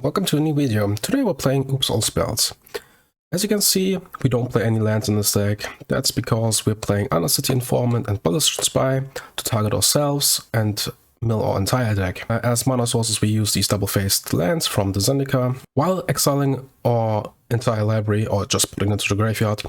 Welcome to a new video. Today we're playing Oops All Spells. As you can see, we don't play any lands in this deck. That's because we're playing Undercity Informer and Balustrade Spy to target ourselves and mill our entire deck. As mana sources, we use these double-faced lands from the Zendikar. While exiling our entire library, or just putting it into the graveyard,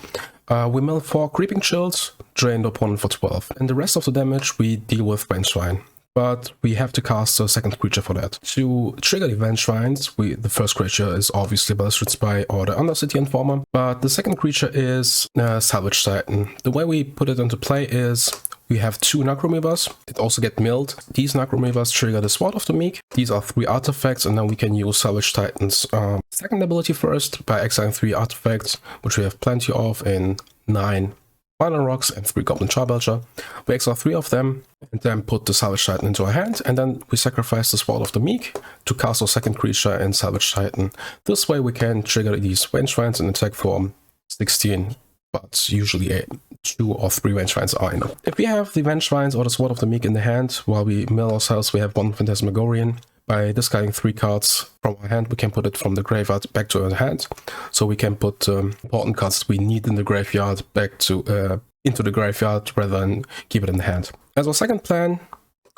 we mill 4 Creeping Chills, drain the opponent for 12. And the rest of the damage we deal with Vengevine. But we have to cast a second creature for that. To trigger the Vengevines, the first creature is obviously Balustrade Spy or the Undercity Informer, but the second creature is Salvage Titan. The way we put it into play is we have 2 Narcomoebas that also get milled. These Narcomoebas trigger the Sword of the Meek. These are 3 artifacts, and then we can use Salvage Titan's second ability first by exiling 3 artifacts, which we have plenty of in 9 Mana Rocks and 3 Goblin Charbelcher. We exile 3 of them and then put the Salvage Titan into our hand, and then we sacrifice the Sword of the Meek to cast our second creature in Salvage Titan. This way we can trigger these Vengevines and attack for 16, but usually 2 or 3 Vengevines are enough. If we have the Vengevines or the Sword of the Meek in the hand, while we mill ourselves, we have 1 Phantasmagorian. By discarding 3 cards from our hand, we can put it from the graveyard back to our hand. So we can put important cards we need in the graveyard back to into the graveyard rather than keep it in the hand. As our second plan,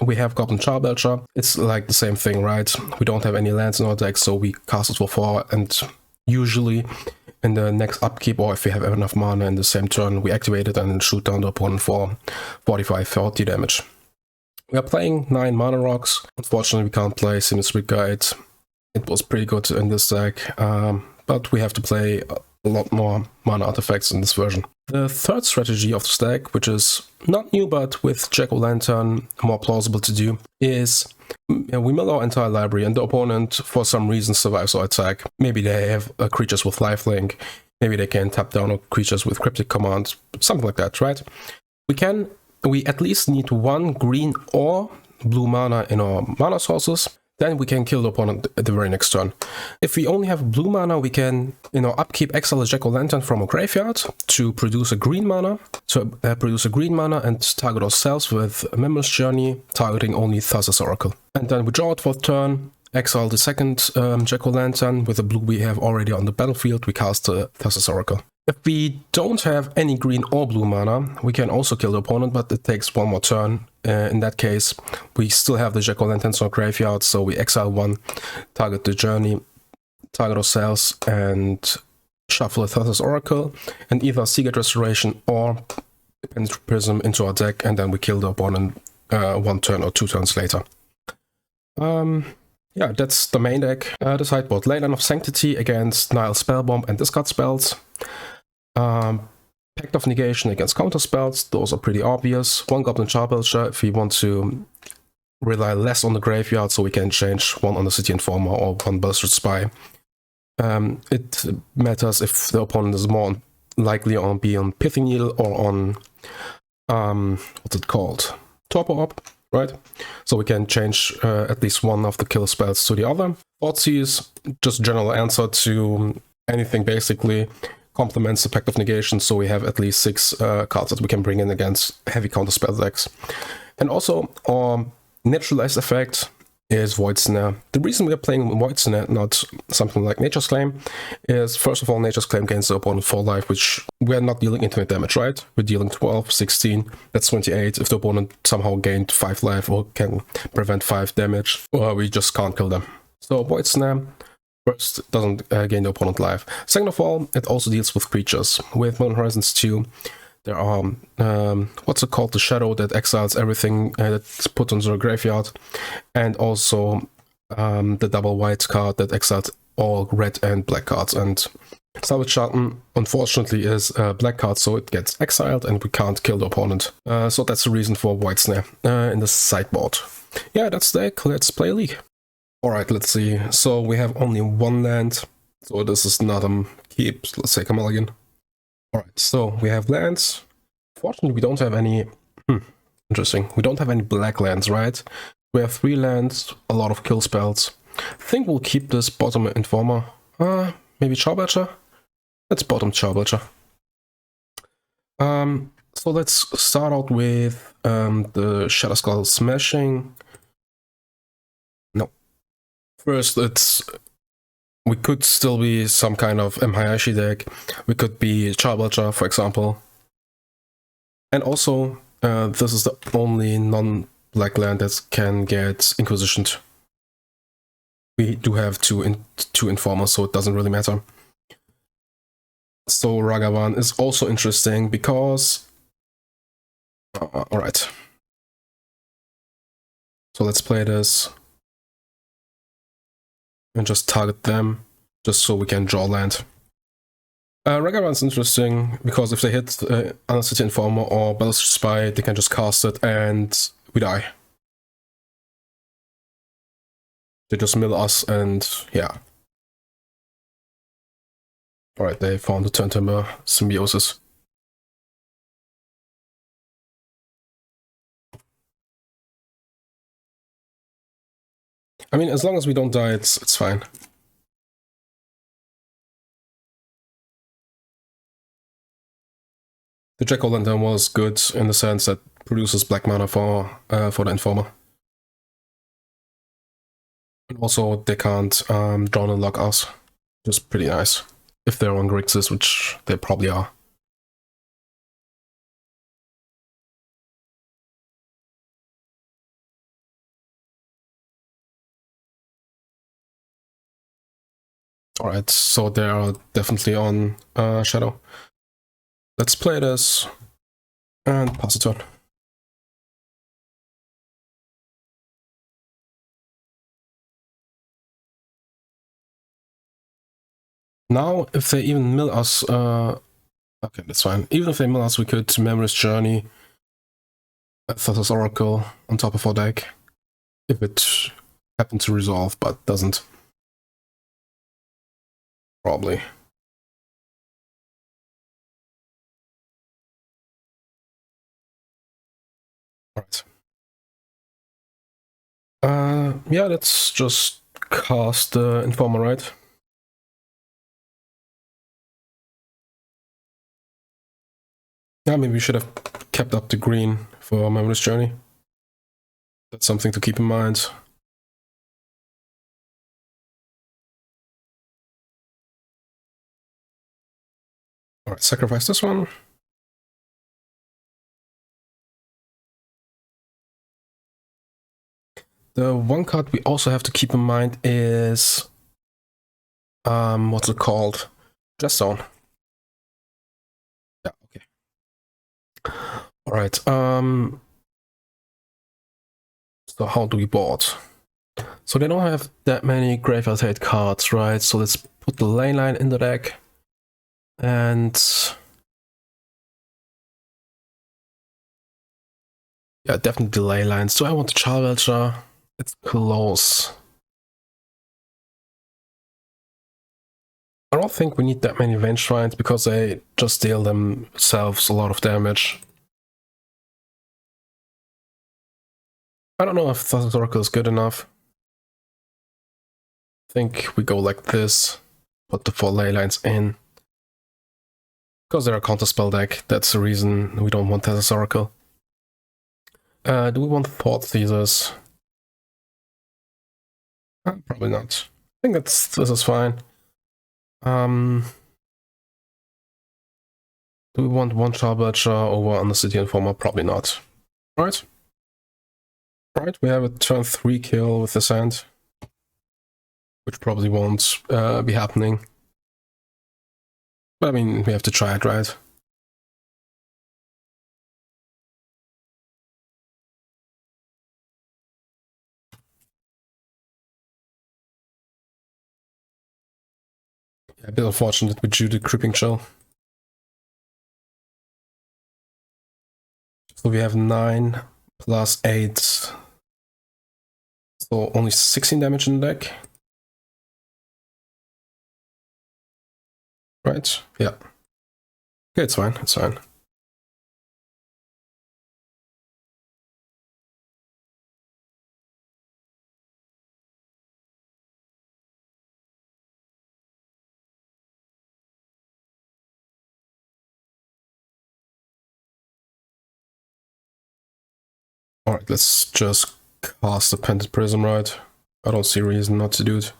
we have Goblin Charbelcher. It's like the same thing, right? We don't have any lands in our deck, so we cast it for 4, and usually in the next upkeep, or if we have enough mana in the same turn, we activate it and shoot down the opponent for 45-40 damage. We are playing 9 Mana Rocks. Unfortunately, we can't play Symmetric Guide. It was pretty good in this deck, but we have to play a lot more mana artifacts in this version. The third strategy of this deck, which is not new but with Jack-O-Lantern more plausible to do, is we mill our entire library and the opponent for some reason survives our attack. Maybe they have creatures with lifelink, maybe they can tap down creatures with Cryptic Command, something like that, right? We at least need 1 green or blue mana in our mana sources. Then we can kill the opponent at the very next turn. If we only have blue mana, we can, in our upkeep, exile a Jack-O-Lantern from our graveyard to produce a green mana. And target ourselves with a Memory's Journey, targeting only Thassa's Oracle. And then we draw it for turn, exile the second Jack-O-Lantern. With the blue we have already on the battlefield, we cast the Thassa's Oracle. If we don't have any green or blue mana, we can also kill the opponent, but it takes 1 more turn. In that case, we still have the Jack-O-Lanterns in our graveyard, so we exile 1, target the journey, target ourselves, and shuffle a Thassa's Oracle, and either Seagate Restoration or Pentad Prism into our deck, and then we kill the opponent 1 turn or 2 turns later. Yeah, that's the main deck. The sideboard: Leyline of Sanctity against Nile Spellbomb and discard spells. Pact of Negation against counter spells. Those are pretty obvious. 1 Goblin Charbelcher if we want to rely less on the graveyard, so we can change 1 Undercity Informer or 1 Balustrade Spy. It matters if the opponent is more likely on be on Pithing Needle or on what's it called? Torpor Orb, right? So we can change at least 1 of the kill spells to the other. Thoughtseize, just general answer to anything basically. Complements the Pact of Negation, so we have at least 6 cards that we can bring in against heavy counterspell decks. And also, our neutralized effect is Void Snare. The reason we are playing Void Snare, not something like Nature's Claim, is first of all, Nature's Claim gains the opponent 4 life, which we're not dealing infinite damage, right? We're dealing 12, 16, that's 28. If the opponent somehow gained 5 life or can prevent 5 damage, we just can't kill them. So Void Snare first doesn't gain the opponent life. Second of all, it also deals with creatures. With Modern Horizons 2, there are, what's it called, the Shadow that exiles everything that's put into the graveyard, and also the double white card that exiles all red and black cards. And Salvage Titan, unfortunately, is a black card, so it gets exiled and we can't kill the opponent. So that's the reason for Void Snare in the sideboard. Yeah, that's the deck. Let's play a league. Alright, let's see. So we have only 1 land, so this is not a keep. Let's take a mulligan. Alright, so we have lands. Fortunately, we don't have any... interesting. We don't have any black lands, right? We have 3 lands, a lot of kill spells. I think we'll keep this bottom Informer. Maybe Charbelcher? Let's bottom Charbelcher. So let's start out with the Shatterskull Smashing. First, let's we could still be some kind of Hayashi deck. We could be Charbelcher, for example. And also, this is the only non-black land that can get Inquisitioned. We do have two Informers, so it doesn't really matter. So Ragavan is also interesting because... Alright. So let's play this. And just target them, just so we can draw land. Ragavan's interesting, because if they hit Undercity Informer or Balustrade Spy, they can just cast it and we die. They just mill us and yeah. Alright, they found the Turntimber Symbiosis. I mean, as long as we don't die, it's fine. The Jack-o'-lantern was good in the sense that produces black mana for the Informer. And also, they can't draw and lock us. Just pretty nice. If they're on Grixis, which they probably are. Alright, so they are definitely on Shadow. Let's play this and pass a turn. Now, if they even mill us, okay, that's fine. Even if they mill us, we could Memory's Journey, Thassa's Oracle on top of our deck, if it happened to resolve, but doesn't. Probably. Alright. Yeah, let's just cast the Informer, right? Yeah, maybe we should have kept up the green for Memory's Journey. That's something to keep in mind. Alright, sacrifice this one. The one card we also have to keep in mind is... what's it called? Dress Zone. Yeah, okay. Alright, so how do we board? So they don't have that many Graveyard Hate cards, right? So let's put the Leyline in the deck. And... yeah, definitely Leyline. So I want the Charbelcher. It's close. I don't think we need that many Vengevines because they just deal themselves a lot of damage. I don't know if Thassa's Oracle is good enough. I think we go like this, put the 4 Leylines in. Because they're a counterspell deck, that's the reason we don't want Thassa's Oracle. Do we want Thoughtseizes? Probably not. I think this is fine. Do we want one Charbelcher over Undercity Informer? Probably not. Right? Right, we have a turn 3 kill with this hand. Which probably won't be happening. But I mean, we have to try it, right? Yeah, a bit unfortunate with due to Creeping Chill. So we have 9 plus 8. So only 16 damage in the deck. Right? Yeah. Okay, it's fine, it's fine. Alright, let's just cast the Pentad Prism, right? I don't see a reason not to do it.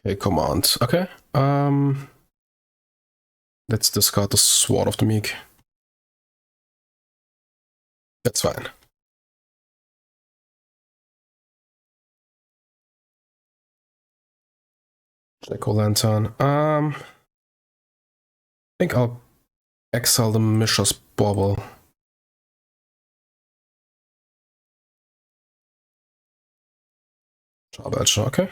Okay, command. Okay. Let's discard the Sword of the Meek. That's fine. Jack-o'-lantern. I think I'll exile the Mishra's Bauble. Charbelcher, okay.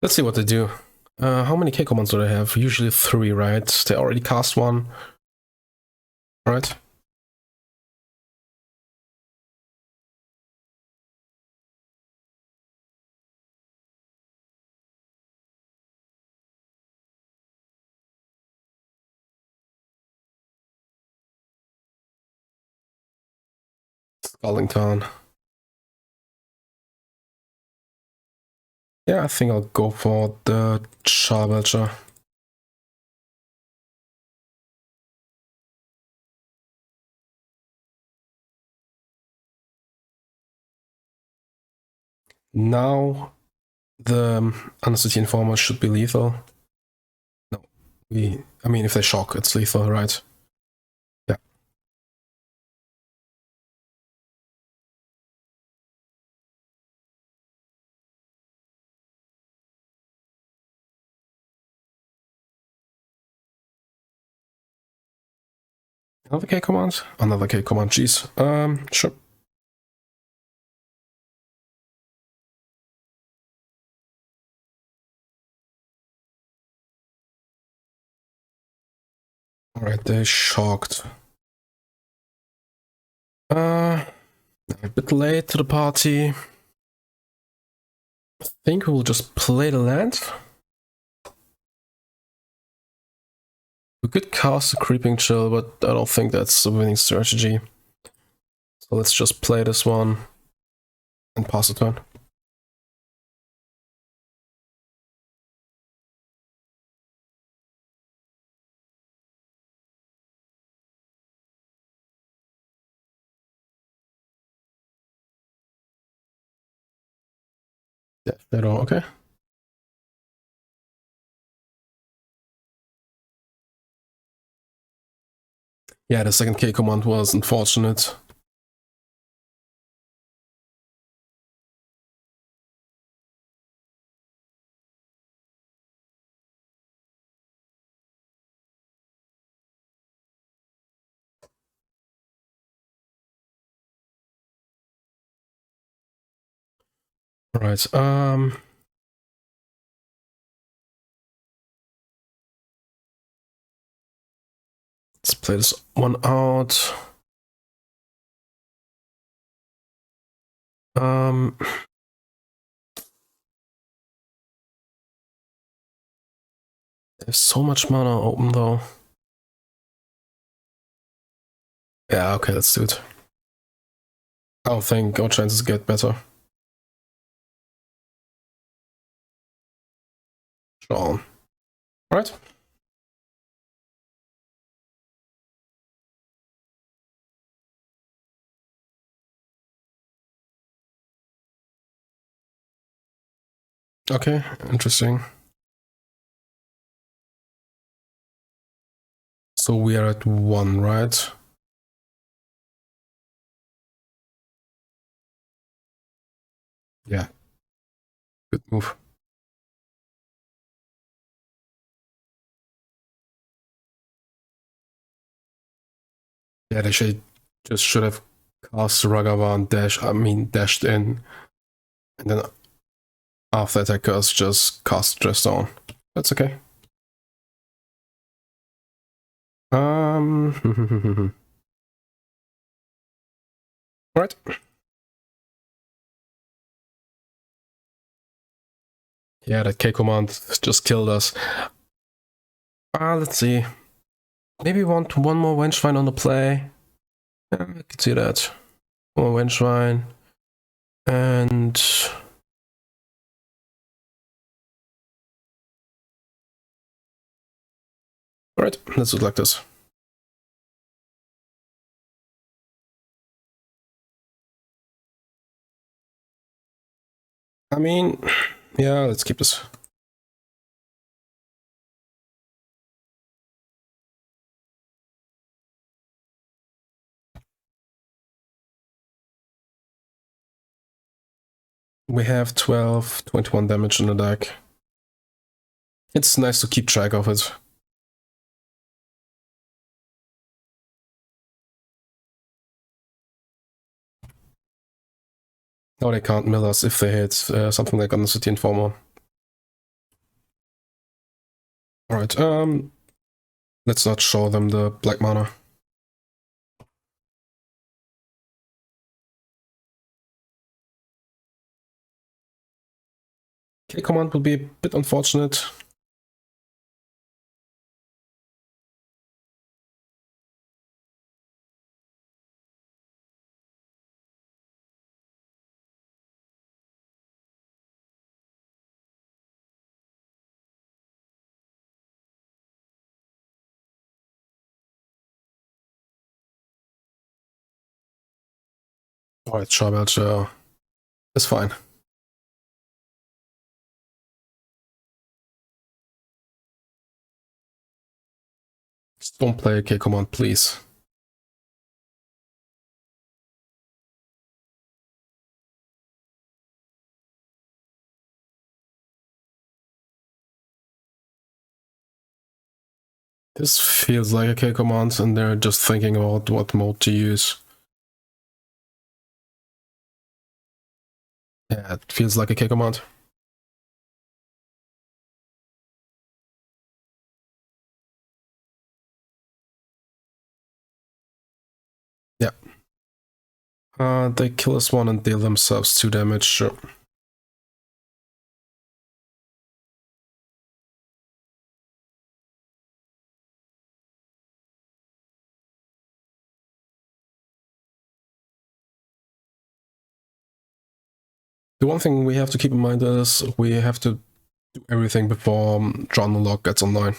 Let's see what they do. How many K commands do they have? Usually 3, right? They already cast 1. Right? Skullington. Yeah, I think I'll go for the Charbelcher. Now the Undercity Informer should be lethal. No, I mean, if they shock, it's lethal, right? Yeah. Another K command? Another K command, jeez. Sure. Alright, they shocked. A bit late to the party. I think we'll just play the land. We could cast a Creeping Chill, but I don't think that's a winning strategy. So let's just play this one and pass the turn. Yeah, Shadow, okay. Yeah, the second K command was unfortunate. Right, let's play this one out. There's so much mana open though. Yeah, okay, let's do it. I don't think our chances get better. Sure. Right. Okay, interesting. So we are at 1, right? Yeah. Good move. Yeah, they should have cast Ragavan dashed in, and then after attackers just cast Dressdown. That's okay. Right. Yeah, that K command just killed us. Let's see. Maybe want one more Vengevine on the play. Yeah, I could see that. One more Vengevine. And Alright, let's do it like this. I mean, yeah, let's keep this. We have 12, 21 damage in the deck. It's nice to keep track of it. Oh, they can't mill us if they hit something like Undercity Informer. Alright, let's not show them the black mana. K command will be a bit unfortunate. Alright, Charbelcher is fine. Just don't play a K command, please. This feels like a K command, and they're just thinking about what mode to use. Yeah, it feels like a K command. Yeah. They kill us one and deal themselves 2 damage, sure. The one thing we have to keep in mind is we have to do everything before John Lock gets online.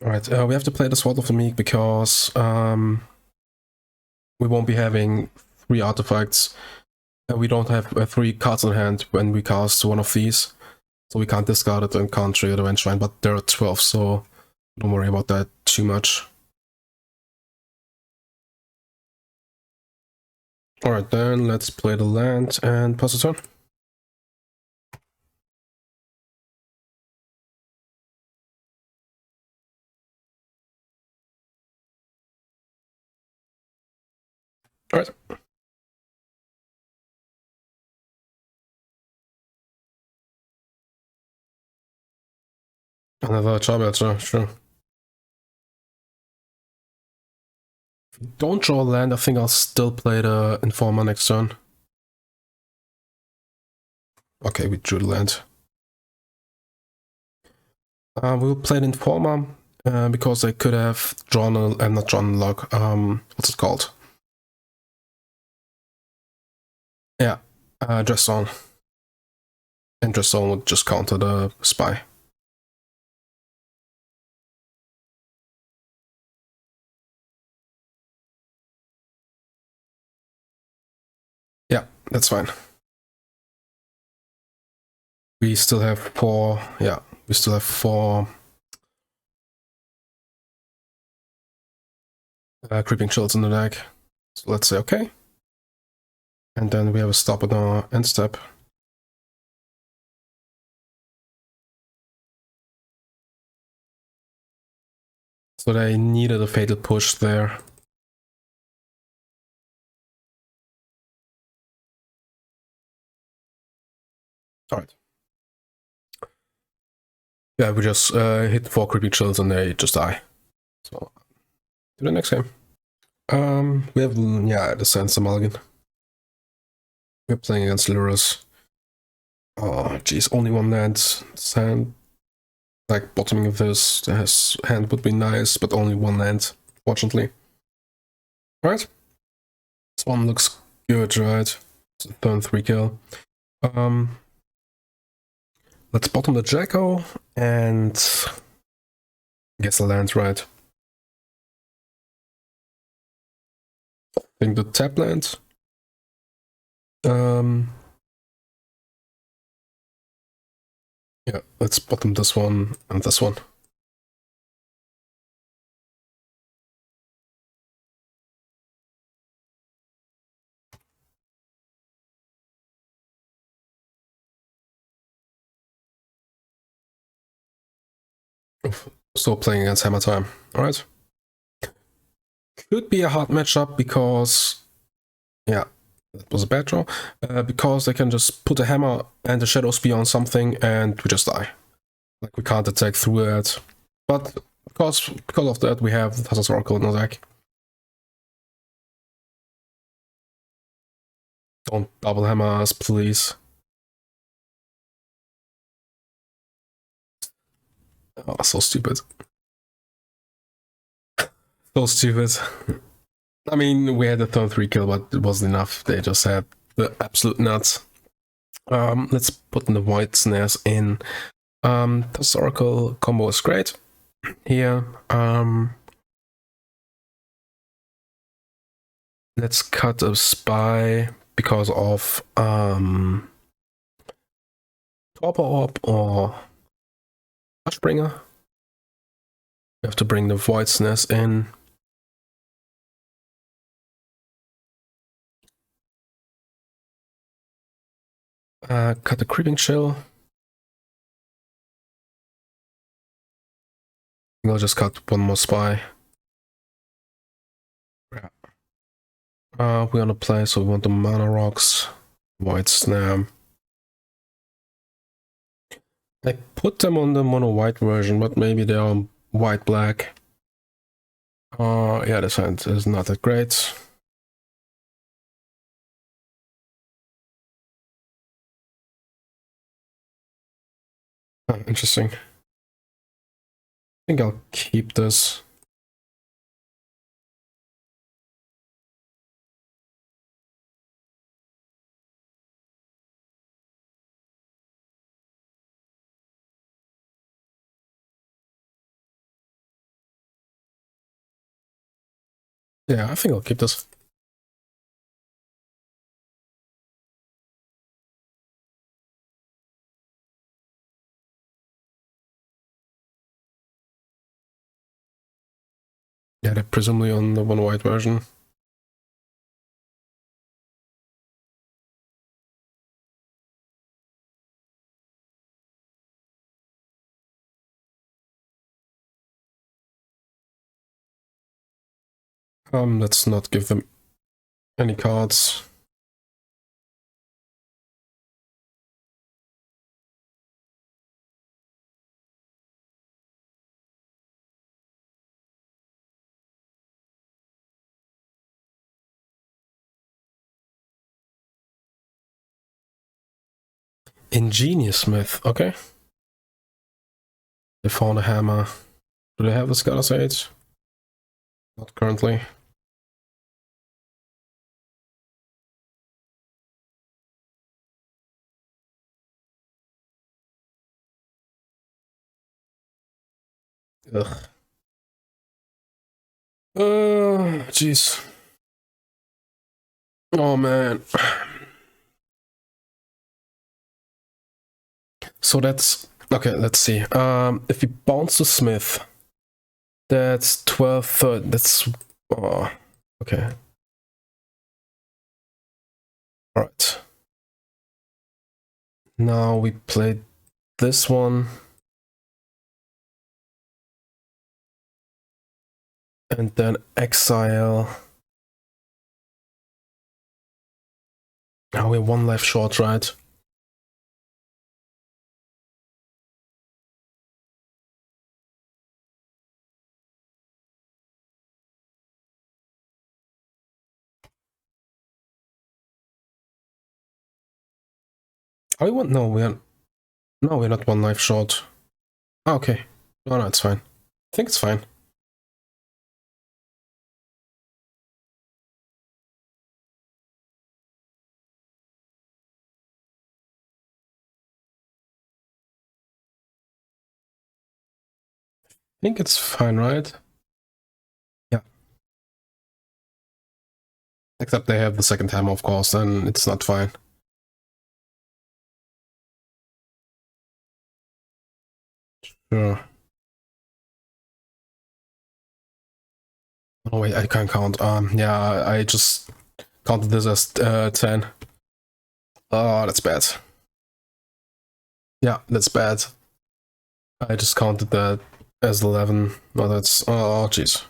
Alright, we have to play the Sword of the Meek because we won't be having 3 artifacts. We don't have 3 cards in hand when we cast one of these. So we can't discard it and can't trigger the Vengevine, but there are 12, so don't worry about that too much. Alright, then let's play the land and pass the turn. Alright. Another Charbelcher, sure. If we don't draw a land, I think I'll still play the Informer next turn. Okay, we drew the land. We'll play the Informer because I could have drawn a, not drawn a log, what's it called? Yeah, Dress Zone. And Dress Zone would just counter the Spy. Yeah, that's fine. We still have 4, yeah, we still have 4 Creeping Chills in the deck. So let's say okay. And then we have a stop on our end step. So they needed a fatal push there. Alright. Yeah, we just hit 4 Creeping Chills and they just die. So, to the next game. We have, yeah, the Sansa Mulligan. We're playing against Lurus. Oh, jeez, only one land. Like bottoming this, his hand would be nice, but only one land, fortunately. Right? This one looks good, right? It's a turn 3 kill. Let's bottom the Jacko and guess the land, right? I think the tap land. Yeah, let's bottom this one and this one. Oof, still playing against Hammertime. Alright. Could be a hard matchup because, yeah, that was a bad draw. Because they can just put a hammer and a Shadow Spear on something and we just die. Like, we can't attack through it. But because of that, we have the Thassa Oracle in the deck. Don't double hammer us, please. Oh, so stupid. So stupid. I mean, we had a turn 3 kill, but it wasn't enough. They just had the absolute nuts. Let's put in the Void Snares in. This Oracle combo is great. Here, let's cut a Spy because of Torpor Orb or Hushbringer. We have to bring the Void Snares in. Cut the Creeping Chill. I'll just cut one more Spy. We're gonna play, so we want the Mana Rocks, Void Snare. I put them on the mono white version, but maybe they are white black. Yeah, this hand is not that great. Interesting. I think I'll keep this. Yeah, I think I'll keep this. Yeah, they're presumably on the one white version. Let's not give them any cards. Ingenious Smith, okay. They found a hammer. Do they have the Thalisman? Not currently. Ugh. Jeez. Oh man. So that's okay. Let's see. If we bounce the Smith, that's 12. That's okay. All right. Now we play this one, and then exile. Now we're one life short, right? Oh, we want no, we're not one life short. Oh, okay. No, it's fine. I think it's fine. I think it's fine, right? Yeah. Except they have the second time, of course, then it's not fine. Sure. Oh wait, I can't count. Yeah, I just counted this as 10. Oh, that's bad. Yeah, that's bad. I just counted that as 11. No, that's... Oh, jeez.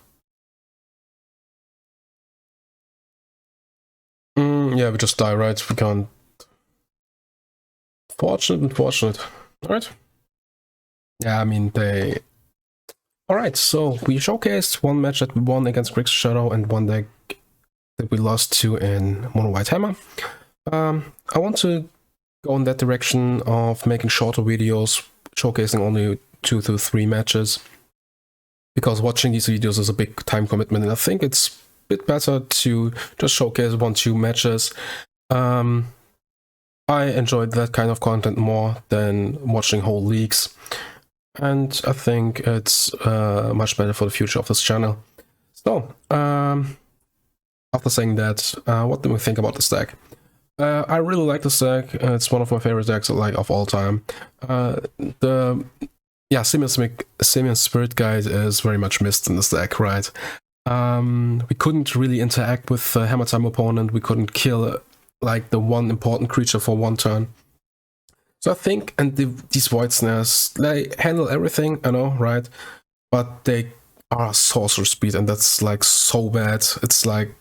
Yeah, we just die, right? We can't... Unfortunate. Alright. Yeah, I mean, they... Alright, so we showcased one match that we won against Grixis Shadow and one deck that we lost to in Mono White Hammer. I want to go in that direction of making shorter videos, showcasing only 2 to 3 matches, because watching these videos is a big time commitment, and I think it's a bit better to just showcase 1-2 matches. I enjoyed that kind of content more than watching whole leagues, and I think it's much better for the future of this channel. So, after saying that, what do we think about this deck? I really like this deck. It's one of my favorite decks of all time. Simian Spirit Guide is very much missed in this deck, right? We couldn't really interact with Hammertime opponent. We couldn't kill like the one important creature for one turn. So I think, and these Void Snares, they handle everything, I know, right? But they are sorcerer speed, and that's like so bad. It's like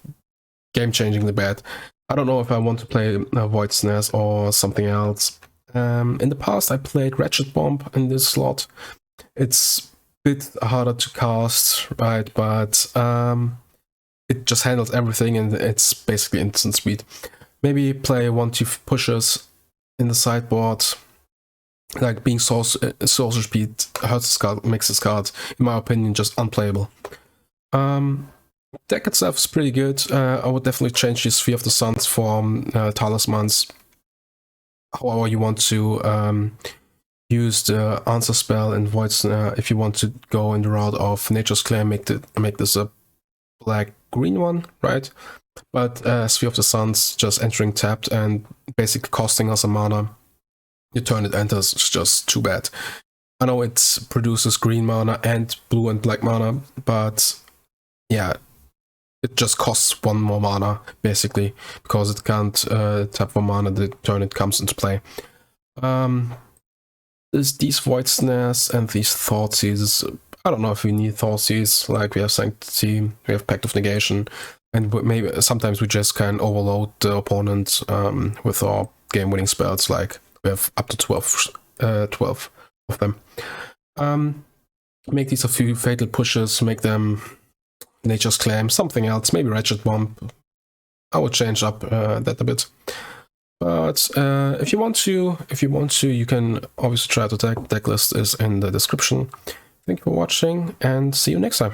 game-changingly bad. I don't know if I want to play Void Snares or something else. In the past, I played Ratchet Bomb in this slot. It's a bit harder to cast, right? But it just handles everything, and it's basically instant speed. Maybe play 1-2 pushes in the sideboard. Like being sorcerer speed hurts the card, makes this card, in my opinion, just unplayable. Deck itself is pretty good. I would definitely change the Sphere of the Suns for Talismans. However you want to use the answer spell and Void Snare. If you want to go in the route of Nature's Claim, make this a black-green one, right? But Sphere of the Suns just entering tapped and basically costing us a mana. The turn it enters, it's just too bad. I know it produces green mana and blue and black mana, but yeah, it just costs 1 more mana, basically, because it can't tap for mana the turn it comes into play. These Void Snares and these Thoughtseize, I don't know if we need Thoughtseize. Like, we have Sanctity, we have Pact of Negation, and maybe sometimes we just can overload the opponent with our game-winning spells, like we have up to 12 of them. Make these a few fatal pushes, make them Nature's Claim, something else, maybe Ratchet Bomb. I would change up that a bit. But if you want to, you can obviously try to Decklist is in the description. Thank you for watching, and see you next time.